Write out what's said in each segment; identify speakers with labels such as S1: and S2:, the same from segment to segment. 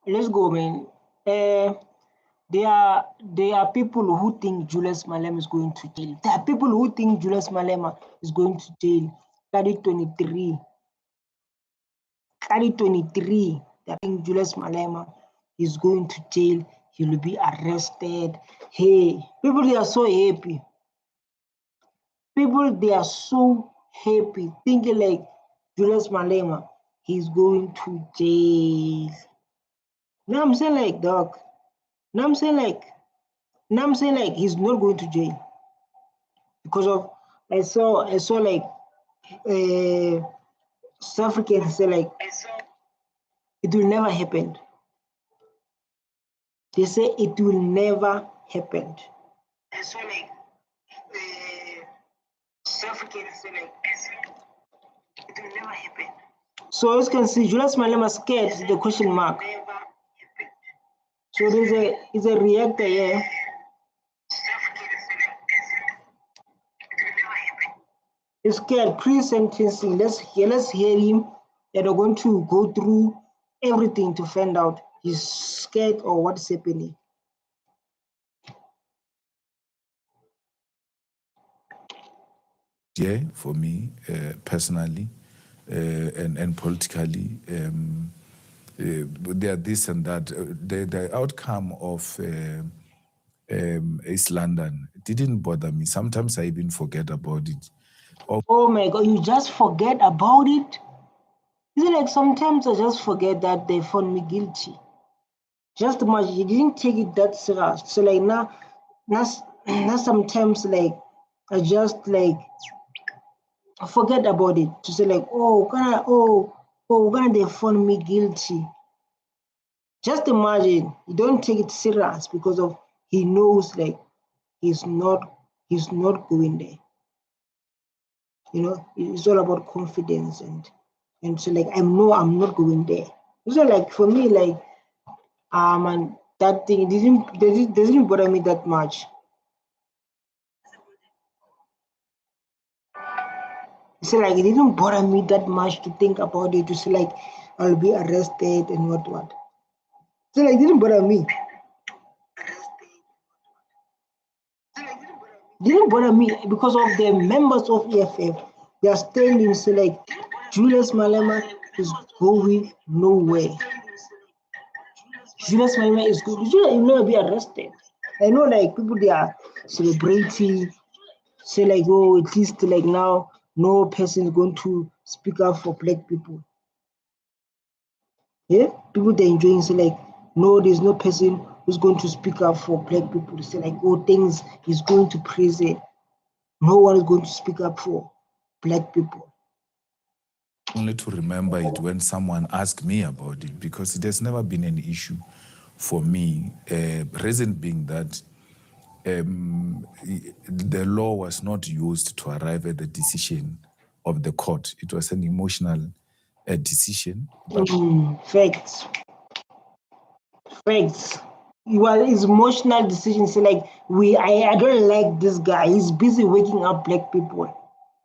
S1: let's go, man. There are people who think Julius Malema is going to jail. There are people who think Julius Malema is going to jail. 2023. They think Julius Malema is going to jail. He will be arrested. Hey, people, they are so happy. People, they are so happy, thinking like Julius Malema, he's going to jail. Now I'm saying like, dog. Now I'm saying like he's not going to jail because of I saw like South Africans say like it will never happen. They say it will never happen. I saw like South Africans say like it will never happen. So as you can see, Julius Malema scared the question mark. So there's a reactor here. He's scared pre-sentencing. Let's hear him. They're going to go through everything to find out he's scared or what's happening.
S2: Yeah, for me personally and politically, there this and that. The outcome of East London didn't bother me. Sometimes I even forget about it.
S1: Oh my God, you just forget about it? Is it like sometimes I just forget that they found me guilty? Just much, you didn't take it that serious. So like now sometimes like I just like forget about it to say like, they found me guilty. Just imagine, you don't take it serious because of he knows like he's not going there. You know, it's all about confidence and so like I'm not going there. So like for me, like and that thing doesn't bother me that much. So like it didn't bother me that much to think about it, to say like I'll be arrested and what. So like it didn't bother me. Didn't bother me because of the members of EFF. They are standing, so like Julius Malema is going nowhere. Julius Malema is going. He will never be arrested. I know like people, they are celebrating, say like, oh, at least like now no person is going to speak up for black people. Yeah, people, they're enjoying, say like, no, there's no person who's going to speak up for black people. Say like, oh, things is going to prison. No one is going to speak up for black people.
S2: Only to remember it when someone asks me about it, because it has never been an issue for me. Reason being that the law was not used to arrive at the decision of the court. It was an emotional decision.
S1: Facts. Well, it's emotional decisions. Like I don't like this guy. He's busy waking up black people.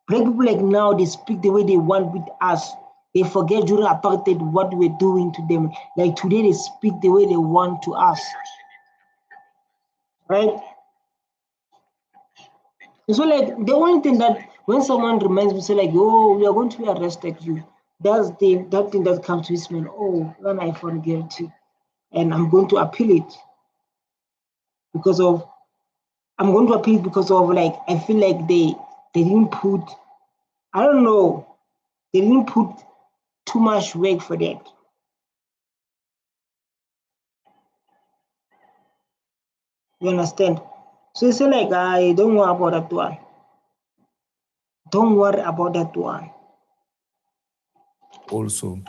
S1: Black people like now they speak the way they want with us. They forget during apartheid what we're doing to them. Like today they speak the way they want to us. Right? So like the only thing that when someone reminds me, say like, oh, we are going to be arrested you. That's that thing that comes to his mind. Oh, when I found guilty. And I'm going to appeal it because of like I feel like they didn't put, I don't know, they didn't put too much work for that. You understand? So it's like I don't worry about that one. Don't worry about that one.
S2: Also,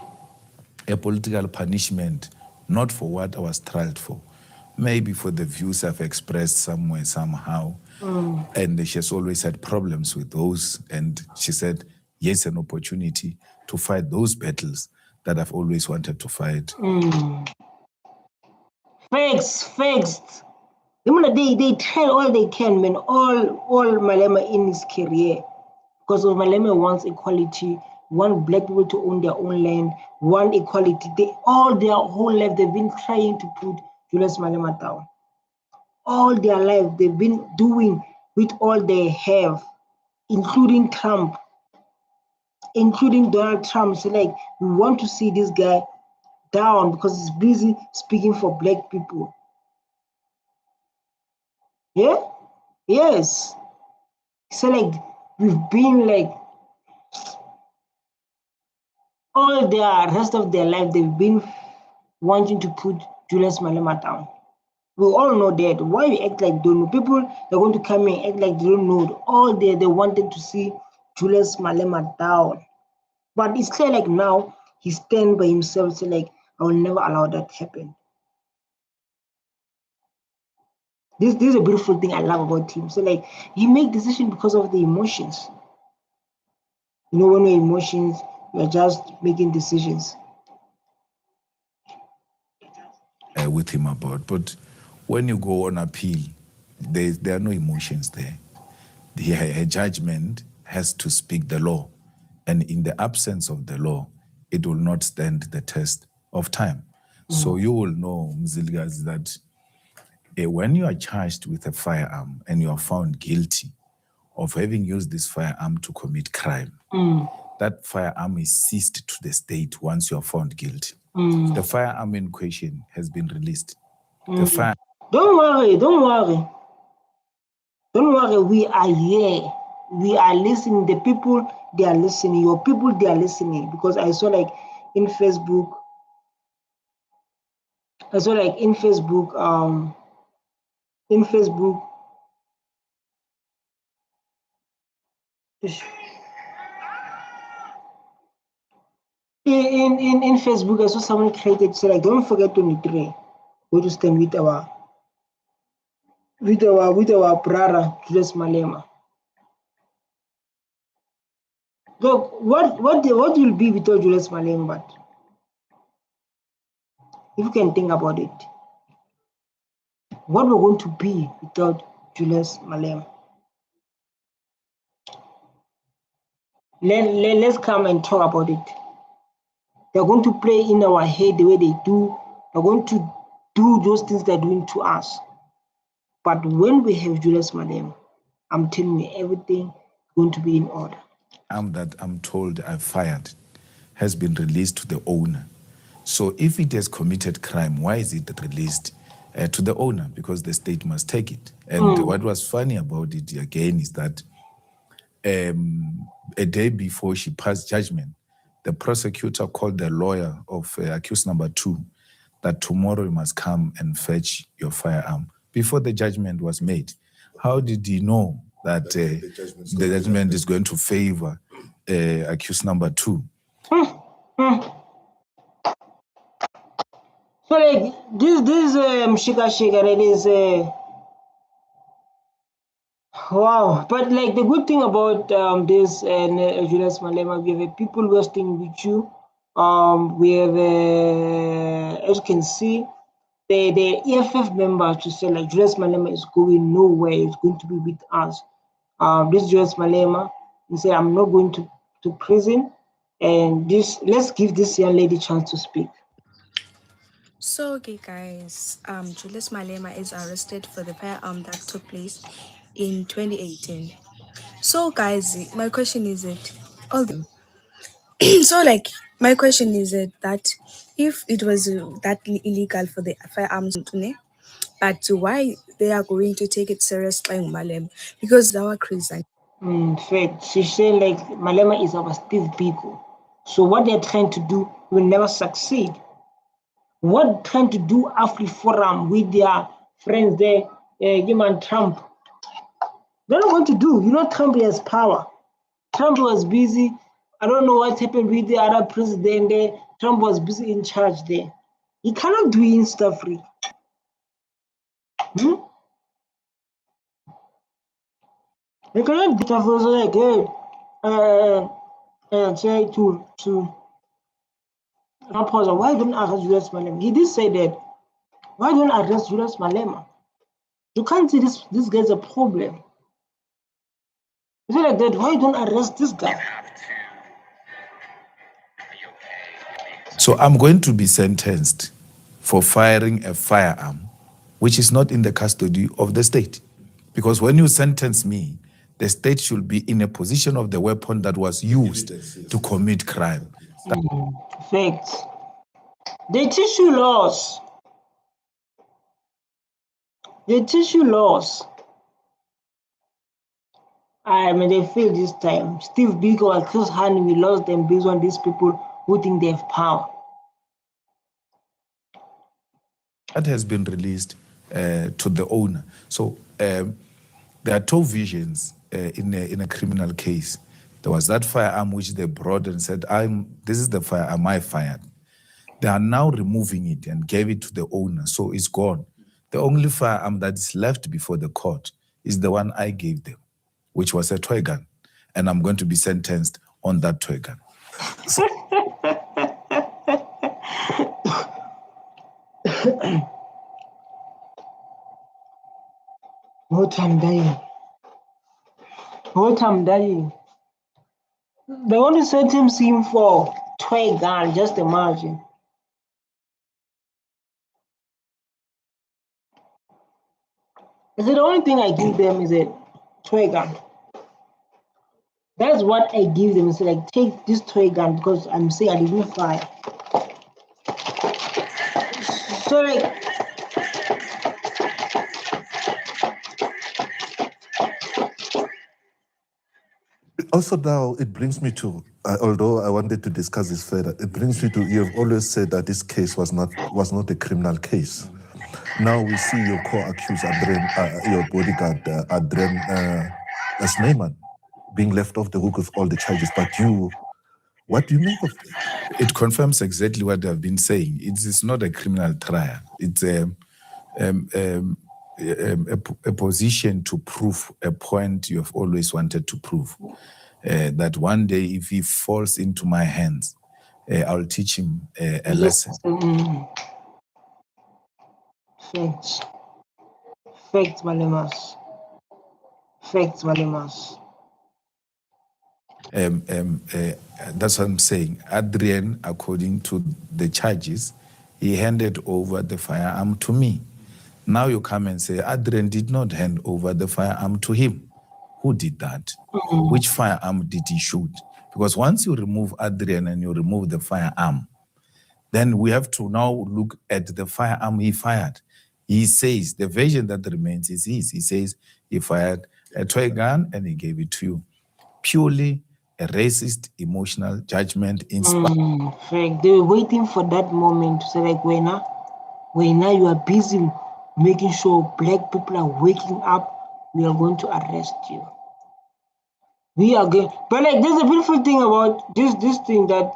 S2: a political punishment, not for what I was tried for, maybe for the views I've expressed somewhere, somehow. And she has always had problems with those. And she said, yes, an opportunity to fight those battles that I've always wanted to fight.
S1: Facts. They try all they can, man. All Malema in his career, because of Malema wants equality want black people to own their own land, want equality. All their whole life, they've been trying to put Julius Malema down. All their life, they've been doing with all they have, including Trump, including Donald Trump. So like, we want to see this guy down because he's busy speaking for black people. Yeah? Yes. So like, we've been like, all the rest of their life, they've been wanting to put Julius Malema down. We all know that. Why you act like don't know? People, they're going to come and act like they don't know. All they wanted to see Julius Malema down. But it's clear like now, he stands by himself, so like, I will never allow that to happen. This is a beautiful thing I love about him. So like, he make decisions because of the emotions. You know, when we're emotions, we're just making decisions.
S2: With him about. But when you go on appeal, there are no emotions there. A judgment has to speak the law. And in the absence of the law, it will not stand the test of time. So you will know, Mzilgas, that when you are charged with a firearm and you are found guilty of having used this firearm to commit crime, that firearm is seized to the state once you are found guilty. The firearm in question has been released.
S1: Don't worry. Don't worry, we are here. We are listening. The people, they are listening. Your people, they are listening. Because I saw like in Facebook, in Facebook, in Facebook, I saw someone created, so like, don't forget 23. Go to stand with our brother, Julius Malema. Look, what will be without Julius Malema? But if you can think about it, what we're going to be without Julius Malema? Let's come and talk about it. They're going to play in our head the way they do. They're going to do those things they're doing to us. But when we have Julius Malema, I'm telling you, everything is going to be in order.
S2: That I'm told I've fired has been released to the owner. So if it has committed crime, why is it released to the owner? Because the state must take it. And what was funny about it again is that a day before she passed judgment, the prosecutor called the lawyer of accused number 2 that tomorrow you must come and fetch your firearm before the judgment was made. How did he know that the judgment is going to favor accused number 2?
S1: So like this Shika, it is wow. But like the good thing about this Julius Malema, we have people resting with you. We have as you can see, the EFF members to say like Julius Malema is going nowhere. It's going to be with us. This Julius Malema, he said, I'm not going to prison. And let's give this young lady a chance to speak.
S3: So, okay, guys, Julius Malema is arrested for the firearm that took place in 2018. So, guys, my question is my question is that if it was that illegal for the firearms, but why they are going to take it serious by Malem? Because our Christian.
S1: In fact, she's saying like Malema is our Steve Biko. So what they're trying to do will never succeed. What they're trying to do after forum with their friends there, human Trump, they're not going to do. You know, Trump has power. Trump was busy. I don't know what happened with the other president there. Trump was busy in charge there. He cannot do in stuff free. They cannot do stuff also like try to why don't arrest Julius Malema? He did say that. Why don't arrest Julius Malema? You can't see this guy's a problem. Is it like that? Why don't arrest this guy?
S2: So I'm going to be sentenced for firing a firearm which is not in the custody of the state. Because when you sentence me, the state should be in a position of the weapon that was used to commit crime.
S1: Facts. They teach you laws. They teach you laws. I mean, they failed this time. Steve Biko and Chris Hani, we lost them based on these people who think they have power.
S2: That has been released to the owner. So there are two visions in a criminal case. There was that firearm which they brought and said, this is the firearm I fired. They are now removing it and gave it to the owner, so it's gone. The only firearm that is left before the court is the one I gave them, which was a toy gun, and I'm going to be sentenced on that toy gun.
S1: What I'm dying. What I'm dying. They want to sentence him for toy gun, just imagine. I said the only thing I give them is a toy gun. That's what I give them. It's like, take this toy gun because I'm saying I didn't fire. So like,
S4: also now it brings me to, although I wanted to discuss this further, it brings me to, you have always said that this case was not a criminal case. Now we see your co-accused, your bodyguard, Adren Snyman, being left off the hook with all the charges. But what do you make of it?
S2: It confirms exactly what I've been saying. It's not a criminal trial. It's a position to prove a point you have always wanted to prove. That one day, if he falls into my hands, I'll teach him a lesson.
S1: Facts. Facts, Malemas. Facts, Malemas.
S2: That's what I'm saying. Adrian, according to the charges, he handed over the firearm to me. Now you come and say, Adrian did not hand over the firearm to him. Who did that? Which firearm did he shoot? Because once you remove Adrian and you remove the firearm, then we have to now look at the firearm he fired. He says, the version that remains is his. He says he fired a toy gun and he gave it to you. Purely a racist, emotional judgment inspired.
S1: They were waiting for that moment to say, like, when now you are busy making sure black people are waking up, we are going to arrest you. We are going, but like, there's a beautiful thing about this thing that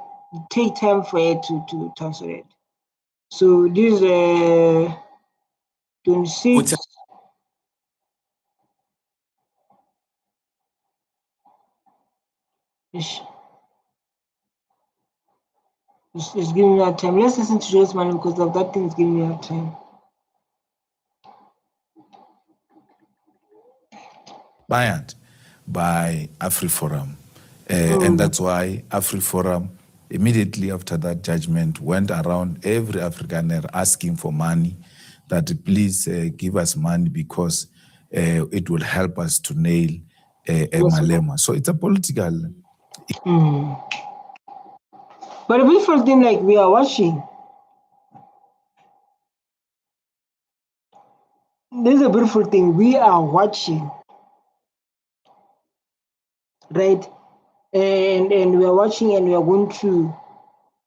S1: take time for it to translate. So this 26. It's giving me a time. Let's listen to Julius Malema because of that thing is giving me a time.
S2: Inspired by AfriForum. And that's why AfriForum, immediately after that judgment, went around every Afrikaner asking for money, that please give us money because it will help us to nail Malema. So it's a political...
S1: But the beautiful thing, like, we are watching, this is a beautiful thing, we are watching, right? And we are watching and we are going to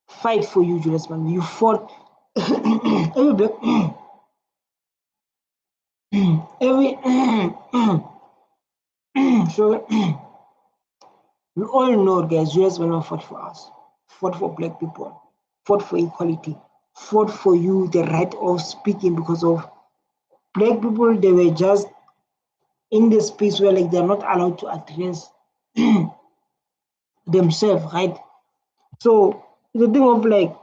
S1: fight for you, Julius Malema. You fought so we all know, guys, Julius Malema fought for us, fought for black people, fought for equality, fought for you the right of speaking, because of black people, they were just in the space where, like, they're not allowed to address themselves, right? So the thing of like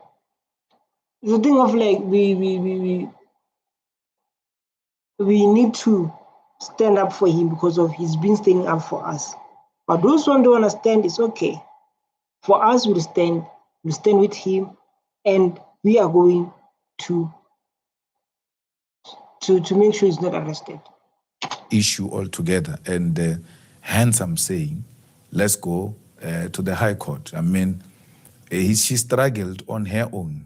S1: we need to stand up for him because of he's been standing up for us. But those who don't understand, it's okay. For us, we'll stand with him and we are going to make sure he's not arrested.
S2: Issue altogether, and hence I'm saying, let's go to the High Court. I mean, she struggled on her own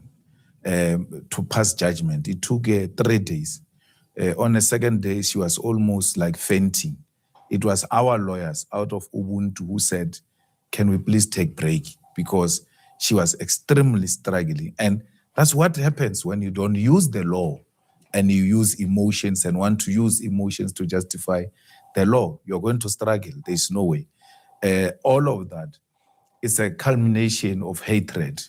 S2: to pass judgment. It took 3 days. On the second day, she was almost like fainting. It was our lawyers out of Ubuntu who said, can we please take break? Because she was extremely struggling. And that's what happens when you don't use the law and you use emotions and want to use emotions to justify the law. You're going to struggle. There's no way. All of that is a culmination of hatred.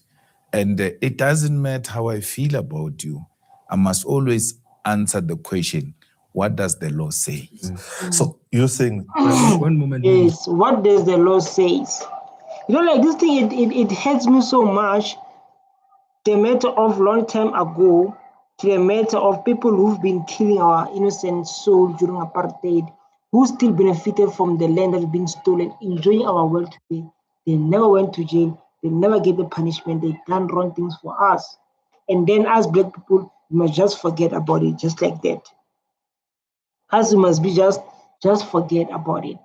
S2: And it doesn't matter how I feel about you. I must always answer the question, what does the law say?
S4: So you're saying
S5: one moment.
S1: Yes, what does the law say? You know, like this thing, it hurts me so much. The matter of long time ago to the matter of people who've been killing our innocent soul during apartheid, who still benefited from the land that's been stolen, enjoying our world today. They never went to jail. They never get the punishment. They done wrong things for us. And then as black people, we must just forget about it just like that. Us, we must be just forget about it.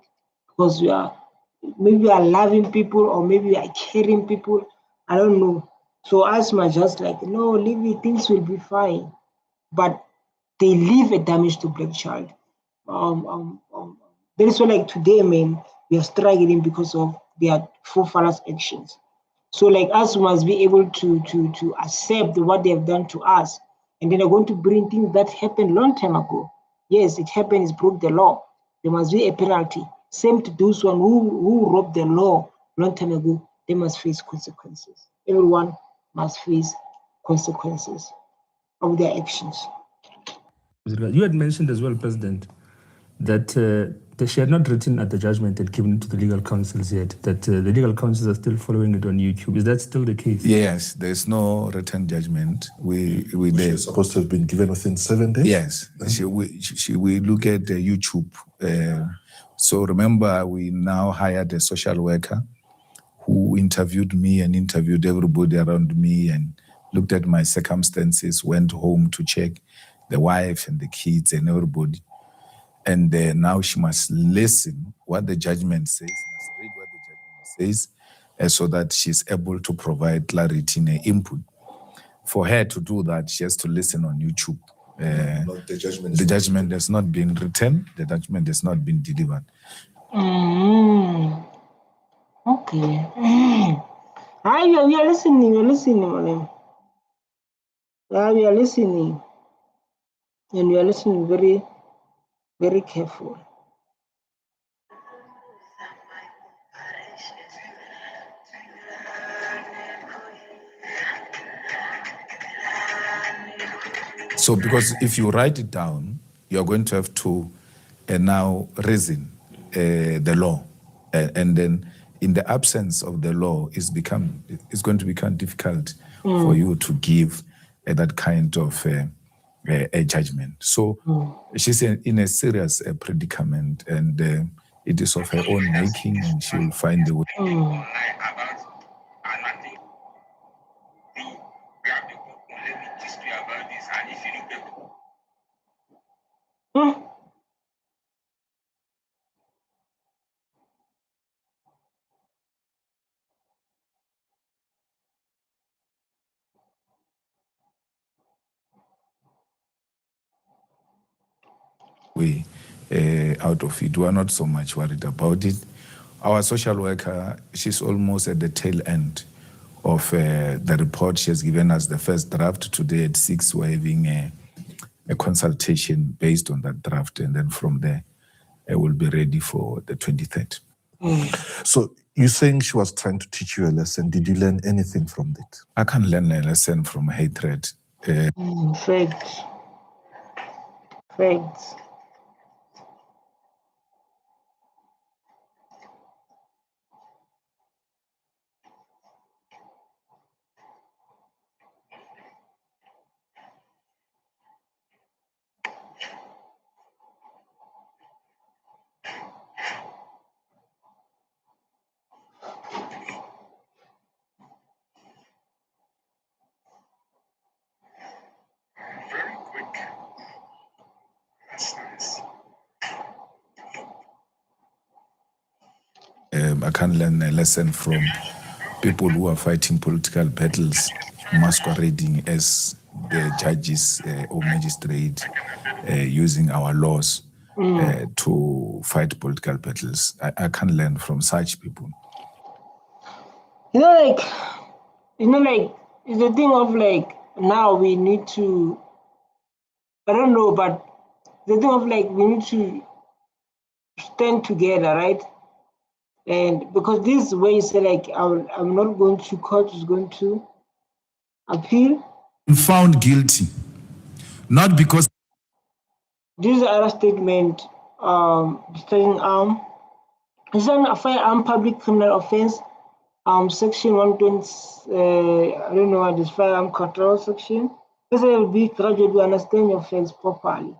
S1: Because maybe we are loving people or maybe we are caring people. I don't know. So us must just like, no, leave it, things will be fine. But they leave a damage to black child. That is why like today, man, we are struggling because of their forefathers' actions. So like us must be able to accept what they have done to us. And then they're going to bring things that happened long time ago. Yes, it happened, it's broke the law. There must be a penalty. Same to those one who robbed the law long time ago, they must face consequences. Everyone must face consequences of their actions.
S5: You had mentioned as well, President, that she had not written at the judgment and given it to the legal counsels yet, that the legal counsels are still following it on YouTube. Is that still the case?
S2: Yes, there's no written judgment.
S4: she's supposed to have been given within 7 days?
S2: Yes, we look at YouTube. So remember, we now hired a social worker who interviewed me and interviewed everybody around me and looked at my circumstances, went home to check the wife and the kids and everybody. And now she must listen what the judgment says, must read what the judgment says, so that she's able to provide clarity in her input. For her to do that, she has to listen on YouTube.
S4: Not the judgment.
S2: The judgment has not been written. The judgment has not been delivered.
S1: Okay. We are listening. We are listening, madam. We are listening. And we are listening very, very careful.
S2: So because if you write it down, you're going to have to now reason the law. And then in the absence of the law, it's going to become difficult for you to give that kind of a judgment. So she's in a serious predicament, and it is of her own making, and she will find a way. Way out of it. We are not so much worried about it. Our social worker, she's almost at the tail end of the report. She has given us the first draft. Today at 6, we're having a consultation based on that draft, and then from there, we'll be ready for the 23rd.
S4: So you're saying she was trying to teach you a lesson. Did you learn anything from it?
S2: I can learn a lesson from hatred.
S1: Facts. Facts.
S2: I can't learn a lesson from people who are fighting political battles, masquerading as the judges or magistrate, using our laws to fight political battles. I can't learn from such people.
S1: You know, it's the thing of like, now we need to, I don't know, but the thing of like, we need to stand together, right? And because this way you say like, I'm not going to court, is going to appeal.
S2: Found guilty, not because.
S1: This other statement, discharging arm, is a firearm public criminal offense. Section 120, I don't know what this firearm control section. This will be graduate to understand your offense properly.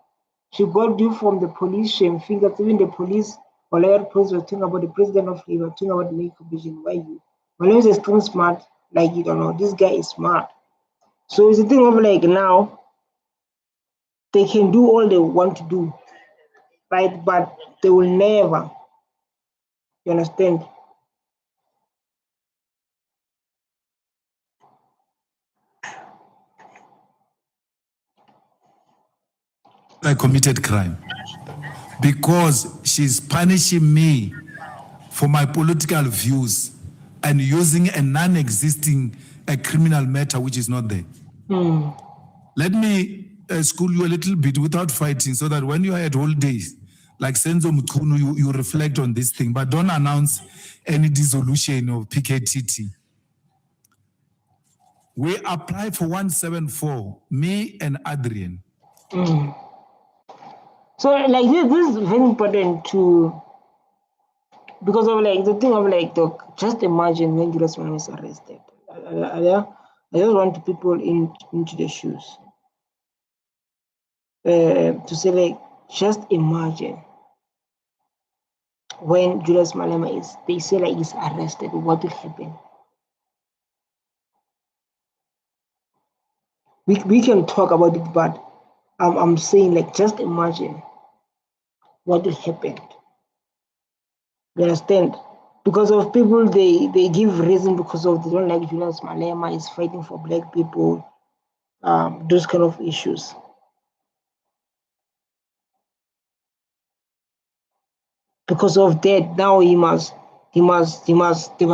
S1: She got due from the police, she think that even the police, or later police were talking about the president of labor, talking about the labor commission. Why you? Malema is extremely smart, like you don't know, this guy is smart. So it's the thing of like now, they can do all they want to do, right? But they will never, you understand?
S2: I committed crime because she's punishing me for my political views and using a non-existing criminal matter which is not there. Let me school you a little bit without fighting so that when you are at holidays, like Senzo Mukunu, you reflect on this thing, but don't announce any dissolution of PKTT. We applied for 174, me and Adrian.
S1: So like this is very important to, because of like the thing of like just imagine when Julius Malema is arrested. I just want people into the shoes to say like, just imagine when Julius Malema is, they say like he's arrested, what will happen? We can talk about it, but I'm saying like, just imagine what will happen. You understand? Because of people, they give reason because of they don't like Julius Malema is fighting for black people, those kind of issues. Because of that, now they must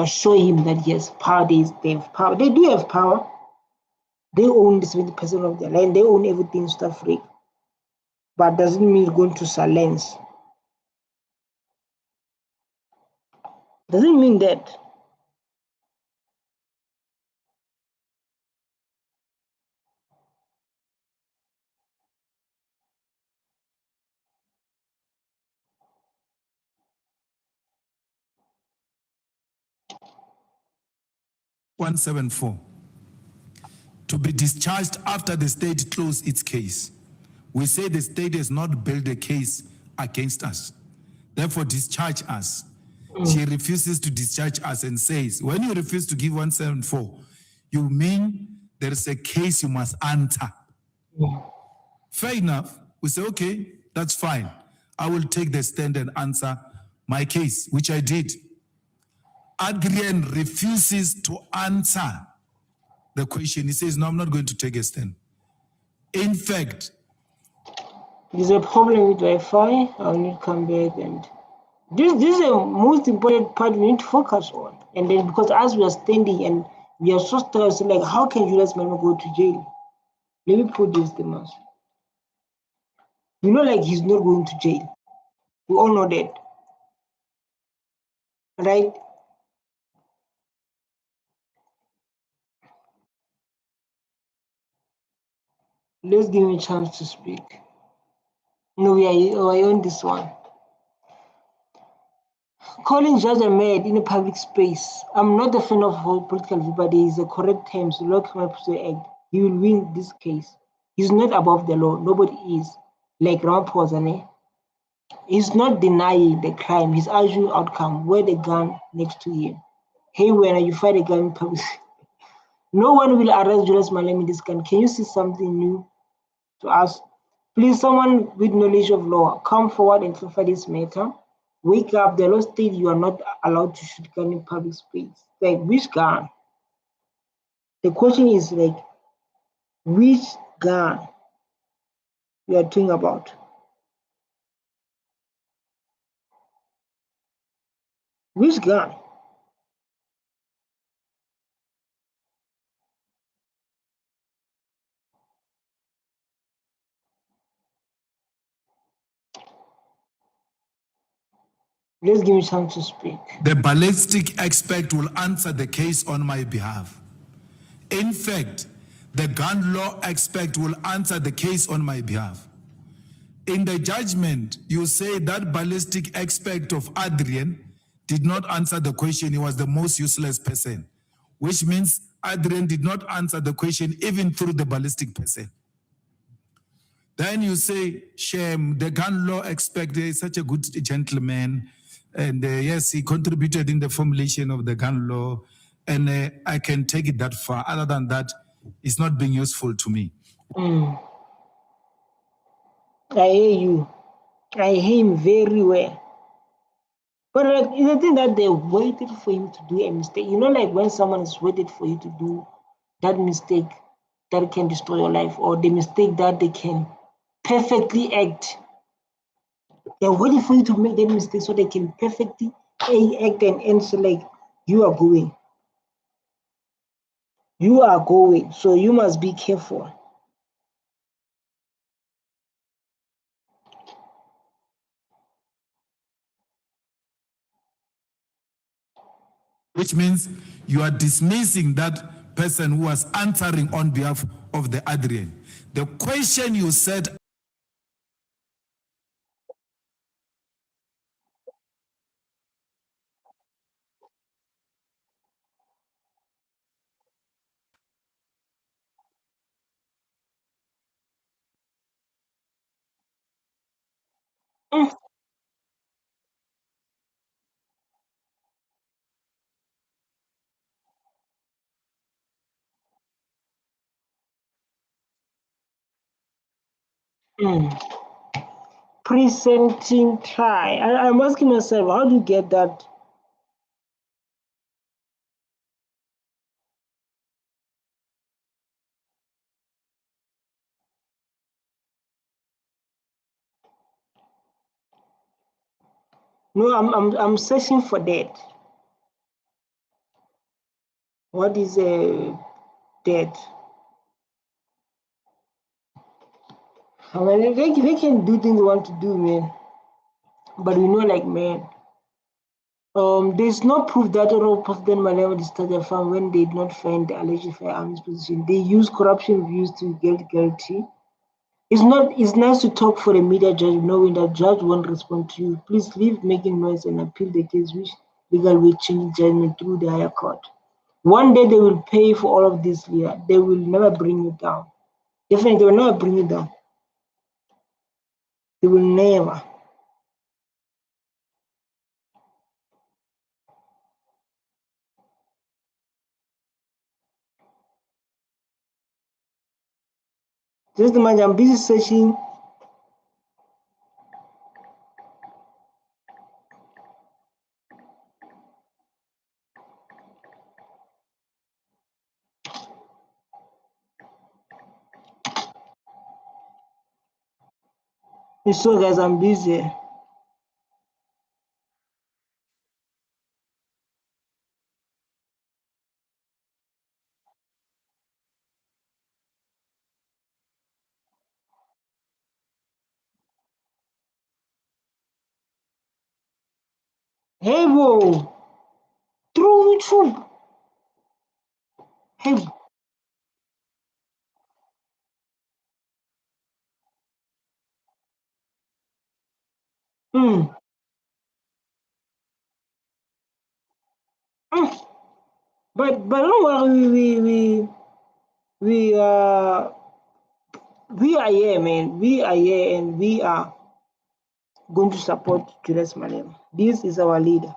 S1: show him that he has power. They have power. They do have power. They own 70% of their land. They own everything stuff free. But doesn't mean going to silence. Doesn't mean that.
S2: (174) to be discharged after the state closed its case. We say the state has not built a case against us. Therefore, discharge us. She refuses to discharge us and says, when you refuse to give 174, you mean there is a case you must answer. Fair enough. We say, okay, that's fine. I will take the stand and answer my case, which I did. Adrian refuses to answer the question. He says, no, I'm not going to take a stand. In fact,
S1: there's a problem with Wi-Fi. I'll need to come back, and this is the most important part we need to focus on. And then because as we are standing and we are so stressed, like how can Julius Malema go to jail? Let me put this the most. You know, like he's not going to jail. We all know that, right? Let's give him a chance to speak. No, we are on this one. Calling Judge Ahmed in a public space. I'm not a fan of political view, but there is a correct term, so Law Criminal Procedure Act. He will win this case. He's not above the law. Nobody is. Like Ramaphosa, he's not denying the crime. He's arguing outcome. Wear the gun next to him. Hey, when you fight a gun in public, no one will arrest Julius Malema in this gun. Can you see something new to us? Please, someone with knowledge of law, come forward and clarify this matter. wake up. The law states you are not allowed to shoot gun in public space. Like, which gun? The question is like, which gun you are talking about? Which gun? Let's give me chance to speak.
S2: The ballistic expert will answer the case on my behalf. In fact, the gun law expert will answer the case on my behalf. In the judgment, you say that ballistic expert of Adrian did not answer the question. He was the most useless person, which means Adrian did not answer the question even through the ballistic person. Then you say, shame, the gun law expert is such a good gentleman. And yes, he contributed in the formulation of the gun law. And I can take it that far. Other than that, it's not being useful to me.
S1: I hear you. I hear him very well. But like, it's the thing that they waited for him to do a mistake. You know, like when someone is waited for you to do that mistake that can destroy your life, or the mistake that they can perfectly act. They're waiting for you to make that mistake so they can perfectly act and answer like, you are going. You are going, so you must be careful.
S2: Which means you are dismissing that person who was answering on behalf of the Adrian. The question you said.
S1: Mm, mm. Presenting try. I'm asking myself, how do you get that? No, I'm searching for that. What is that? I mean, they can do things they want to do, man. But we know, like, man, there's no proof that President Malema disturbed the farm when they did not find the alleged firearms position. They use corruption views to get guilty. It's nice to talk for the media judge knowing that judge won't respond to you. Please leave making noise and appeal the case which legal will change judgment through the higher court. One day they will pay for all of this, Leah. They will never bring you down. Definitely they will never bring you down. They will never. Just imagine I'm busy searching. So guys, I'm busy. Hey whoa, through YouTube. Hey, mm, mm. But don't worry, we we are here, man. We are here and we are going to support Julius Malema. This is our leader.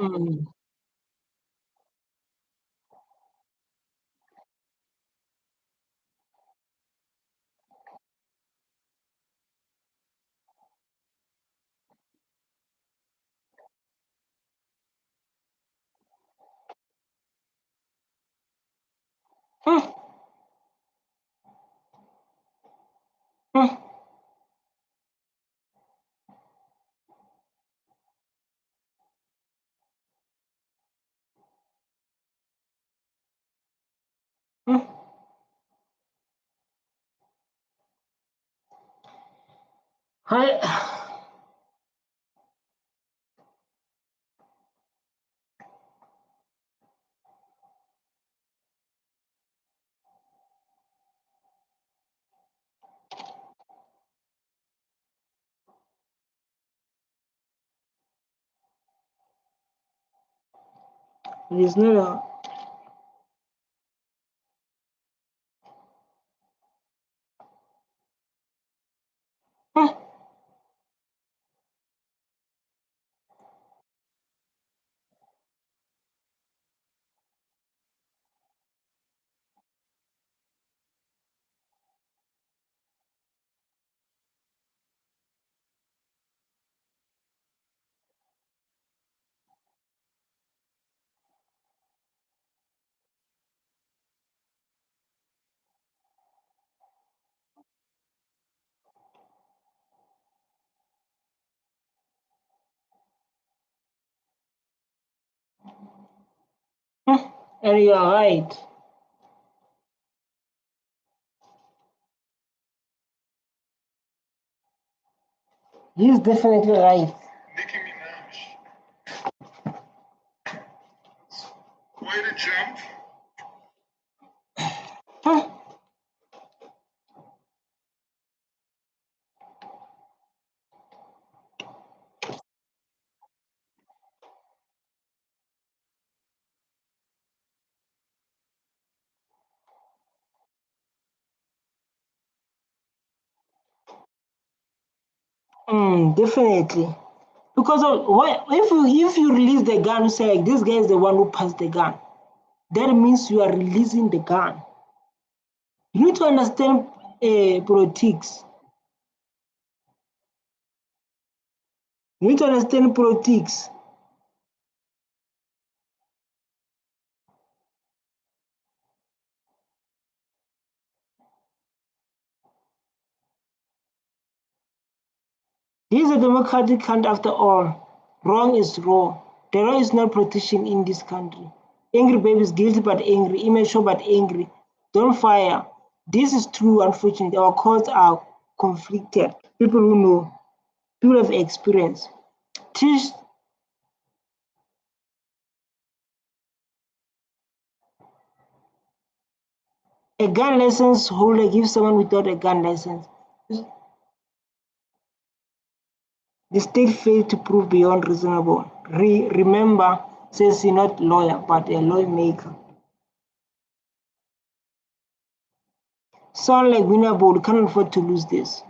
S1: Mm. Mm. Mm. Mm. I, it is not a. Mm. Mm. And you are right. He's definitely right.
S6: Nicki Minaj. Way to jump.
S1: Mm. Definitely. Because of what if you release the gun, say like this guy is the one who passed the gun, that means you are releasing the gun. You need to understand politics. You need to understand politics. This is a democratic country after all. Wrong is wrong. The law is not protection in this country. Angry baby is guilty but angry, immature but angry. Don't fire. This is true, unfortunately. Our courts are conflicted. People who know, people have experience. Teach a gun license holder gives someone without a gun license. The state failed to prove beyond reasonable. Remember, says he's not lawyer, but a lawmaker. Sound like winner board, can't afford to lose this.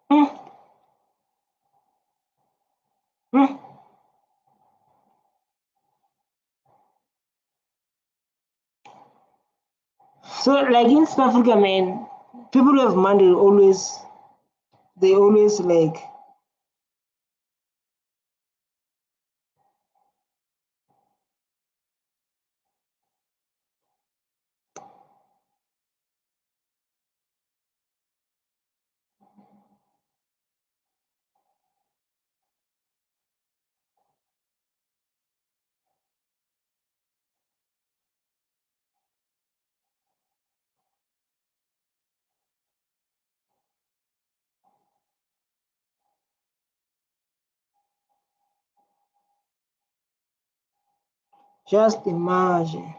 S1: Hmm, hmm. So, like in South Africa, man, people who have money always, they always like Just imagine.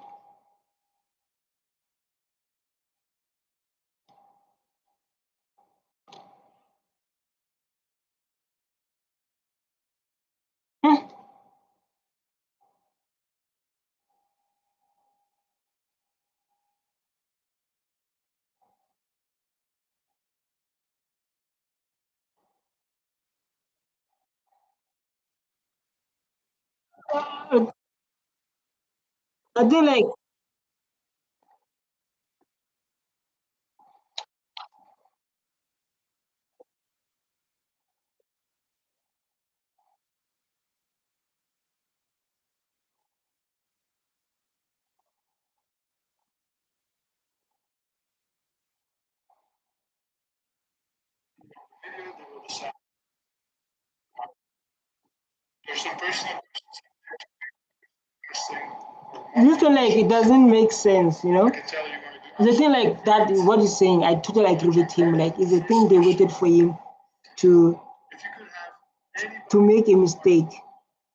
S1: Hmm. I I think like
S6: There's some personal thing.
S1: this thing like it doesn't make sense, you know.
S6: I can tell you want to do.
S1: The thing like that, what he's saying, I totally agree with him. Like it's a thing they waited for him to
S6: If you could have any
S1: to make a mistake,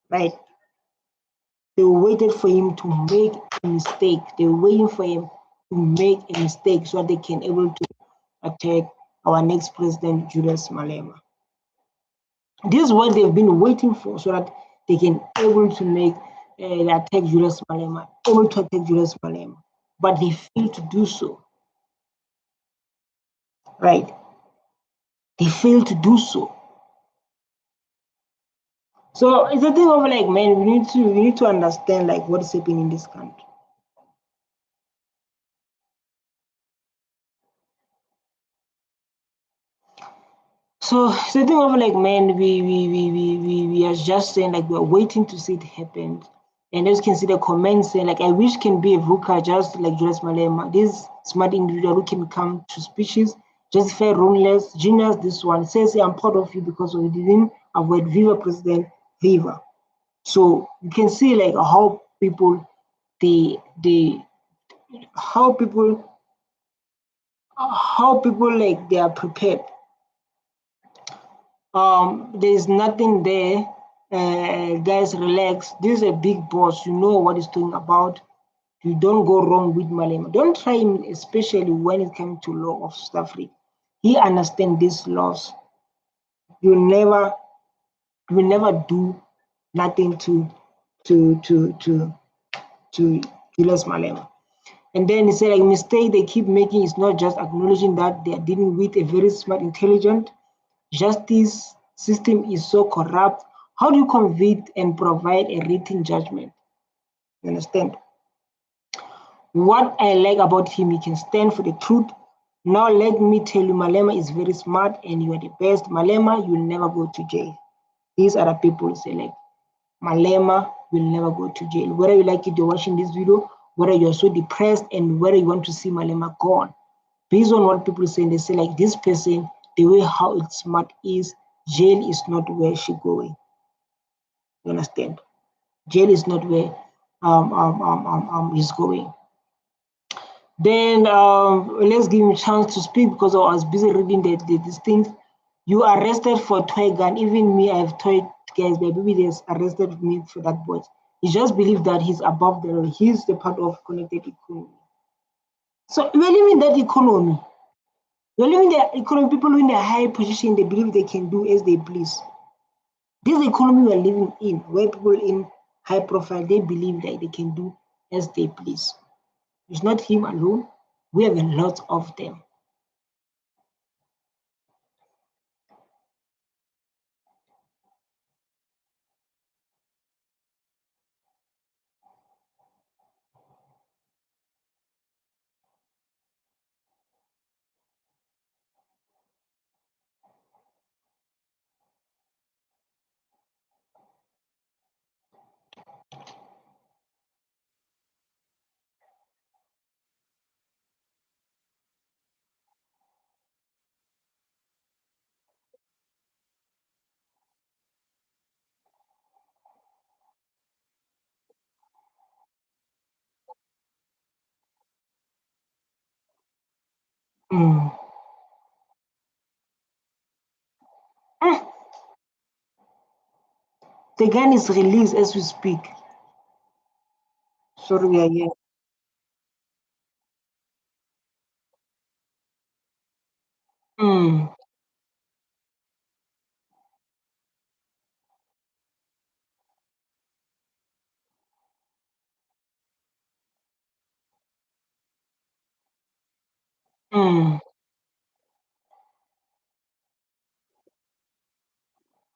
S1: right? They waited for him to make a mistake. They're waiting for him to make a mistake so they can able to attack our next president, Julius Malema. This is what they've been waiting for, so that they can able to make attack Julius Malema, able to attack Julius Malema, but they fail to do so. Right? They fail to do so. So it's a thing of like, man, we need to understand like what is happening in this country. So it's a thing of like, man, we are just saying like we're waiting to see it happen. And as you can see the comments saying like, I wish can be a VUCA just like Julius Malema. This smart individual who can come to speeches, justify wrongless, genius. This one says, I'm proud of you because you didn't avoid Viva President, Viva. So you can see like how people they how people like they are prepared. There's nothing there. Guys, relax. This is a big boss. You know what he's talking about. You don't go wrong with Malema. Don't try him, especially when it comes to law of South Africa. He understands these laws. You never, you never do nothing to to to to Julius Malema. And then he said, like, mistake they keep making is not just acknowledging that they are dealing with a very smart, intelligent justice system is so corrupt. How do you convict and provide a written judgment? You understand? What I like about him, he can stand for the truth. Now let me tell you, Malema is very smart and you are the best. Malema, you will never go to jail. These are the people say like, Malema will never go to jail. Whether you like it, you're watching this video, whether you're so depressed and whether you want to see Malema gone. Based on what people say, they say like this person, the way how it's smart is, jail is not where she going. You understand? Jail is not where he's going. Then let's give him a chance to speak because I was busy reading these things. You arrested for toy gun. Even me, I have toy guys, but maybe they arrested me for that boy. He just believes that he's above the law. He's the part of connected economy. So we're living that economy. We're living the economy. People in a high position, they believe they can do as they please. This economy we're living in, where people in high profile, they believe that they can do as they please. It's not him alone. We have a lot of them. Mm. Mm. The gun is released as we speak. Sorry, we are here. Mm, mm,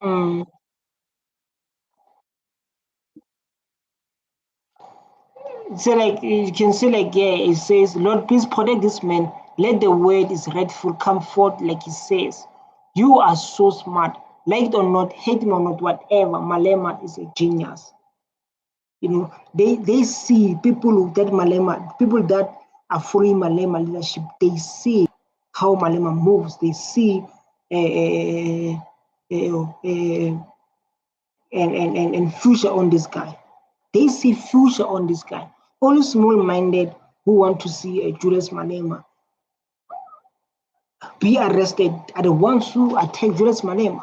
S1: mm. So like you can see like yeah, it says, Lord, please protect this man. Let the word is rightful come forth like it says. You are so smart. Like it or not, hate him or not, whatever. Malema is a genius. You know, they see people that Malema, people that are following Malema leadership, they see how Malema moves. They see and future on this guy. They see future on this guy. Only small-minded who want to see Julius Malema be arrested are the ones who attack Julius Malema.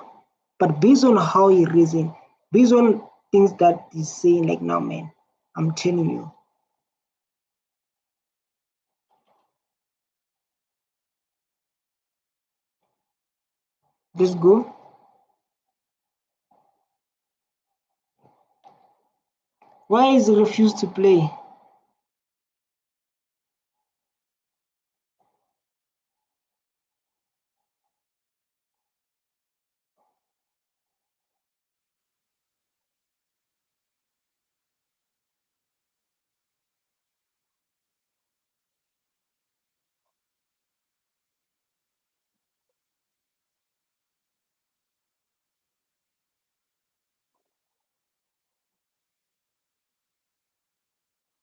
S1: But based on how he reason, based on things that he's saying, like now, man, I'm telling you, let's go. Why is he refused to play?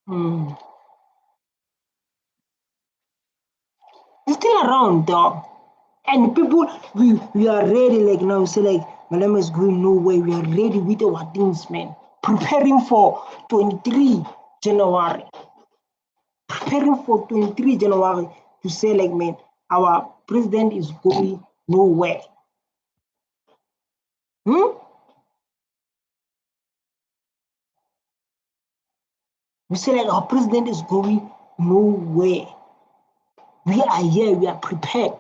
S1: Hmm. He's still around, dog. And people, we are ready, like now, say like Malema is going nowhere. We are ready with our things, man. Preparing for 23 January. Preparing for 23 January to say like, man, our president is going nowhere. Hmm? We say like our president is going nowhere. We are here, we are prepared.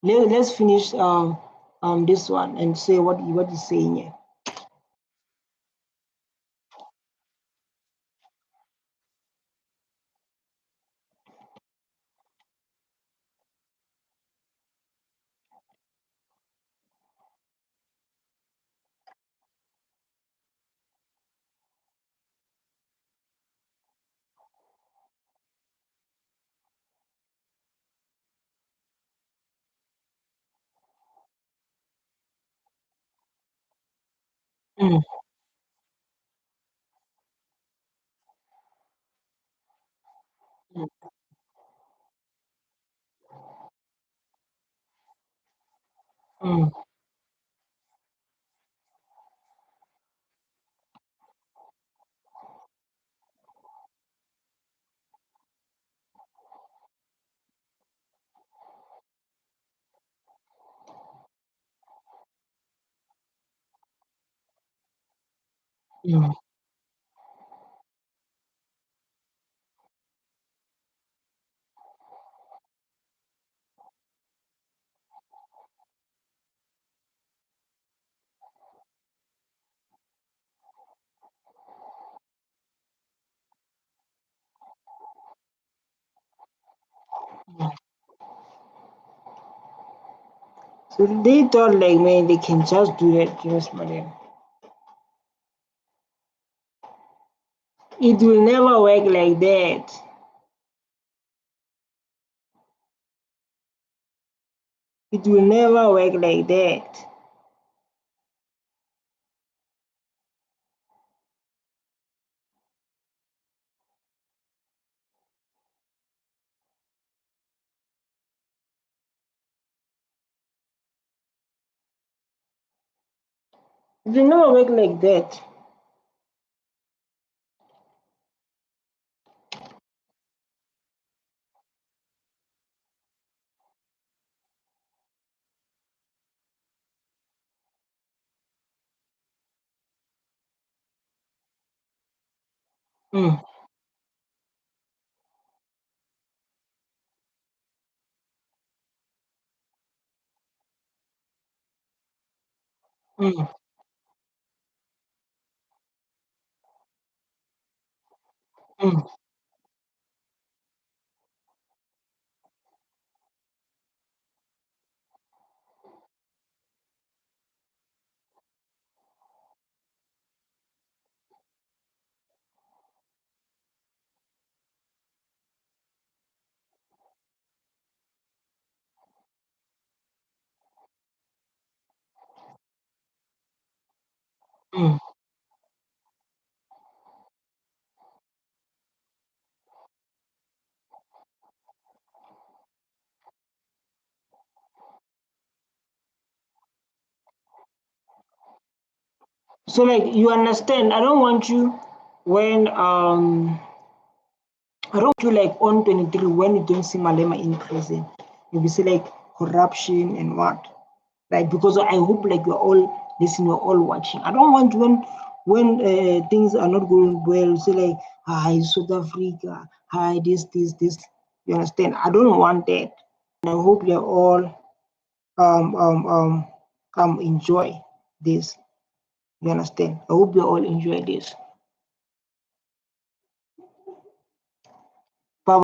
S1: Let's finish this one and say what he's saying here. Mm, mm, mm, mm, mm. So they thought like, man, they can just do that, just madam. It will never work like that. It will never work like that. It will never work like that. Mm. Mm, mm, mm. So like you understand, I don't want you when I don't want you like on 23 when you don't see Malema in prison. You will see like corruption and what. Like because I hope like you're all listening, you're all watching. I don't want when things are not going well, say like hi South Africa, hi this. You understand? I don't want that. And I hope you're all um um um enjoy this. You understand? I hope you all enjoy this.